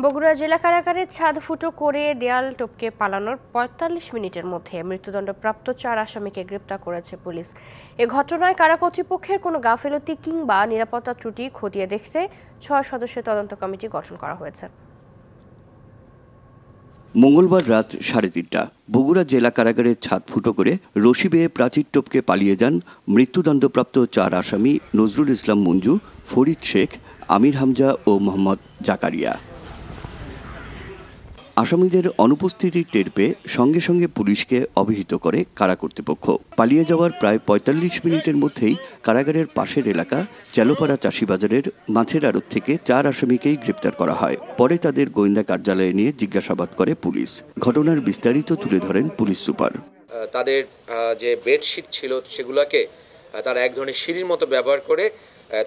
বগুড়া জেলা কারাগারের ছাদ ফুটো করে দেয়াল টপকে পালানোর ৪৫ মিনিটের মধ্যে মৃত্যুদণ্ডপ্রাপ্ত ৪ আসামিকে গ্রেপ্তার করেছে পুলিশ। এ ঘটনায় কারা কর্তৃপক্ষের কোনো গাফিলতি কিংবা নিরাপত্তা ত্রুটি খতিয়ে দেখতে ৬ সদস্যের তদন্ত কমিটি গঠন করা হয়েছে। মঙ্গলবার রাত ৩:৩০টা বগুড়া জেলা কারাগারের ছাদ ফুটো করে রশি বেয়ে প্রাচীর টপকে পালিয়ে যান মৃত্যুদণ্ডপ্রাপ্ত ৪ আসামি নজরুল ইসলাম মঞ্জু, ফরিদ শেখ, আমির হামজা ও মোহাম্মদ জাকারিয়া। আসামিদের অনুপস্থিতি টের পেয়ে সঙ্গে সঙ্গে পুলিশকে অবহিত করে কারা কর্তৃপক্ষ। পালিয়ে যাওয়ার প্রায় ৪৫ মিনিটের মধ্যেই কারাগারের পাশের এলাকা চেলোপাড়া চাষিবাজারের মাছের আড়ত থেকে ৪ আসামিকেই গ্রেপ্তার করা হয়। পরে তাদের গোয়েন্দা কার্যালয়ে নিয়ে জিজ্ঞাসাবাদ করে পুলিশ। ঘটনার বিস্তারিত তুলে ধরেন পুলিশ সুপার। তাদের যে বেডশিট ছিল সেগুলোকে তারা এক ধরনের সিঁড়ির মতো ব্যবহার করে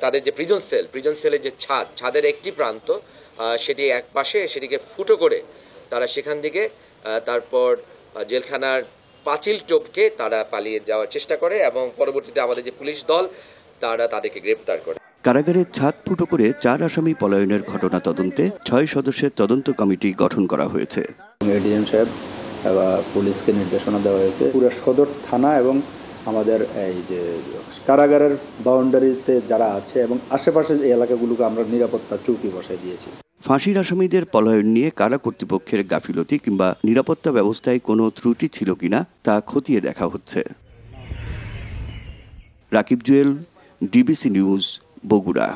তাদের যে প্রিজন সেলের যে ছাদের একটি প্রান্ত সেটি এক পাশে সেটিকে ফুটো করে তারা সেখান থেকে তারপর জেলখানার পাঁচিল টপকে তারা পালিয়ে যাওয়ার চেষ্টা করে এবং পরবর্তীতে আমাদের যে পুলিশ দল তারা তাদেরকে গ্রেপ্তার করে। কারাগারের ছাদ ফুটো করে ৪ আসামি পলায়নের ঘটনা তদন্তে ৬ সদস্যের তদন্ত কমিটি গঠন করা হয়েছে। এডিএম সাহেব পুলিশকে নির্দেশনা দেওয়া হয়েছে পুরো সদর থানা এবং আমাদের এই যে কারাগারের বাউন্ডারিতে যারা আছে এবং আশেপাশের এই এলাকাগুলোকে আমরা নিরাপত্তা চৌকি বসাই দিয়েছি। ফাঁসির আসামিদের পলায়ন নিয়ে কারা কর্তৃপক্ষের গাফিলতি কিংবা নিরাপত্তা ব্যবস্থায় কোনো ত্রুটি ছিল কিনা তা খতিয়ে দেখা হচ্ছে। Rakib Jewel, DBC news, Bogura.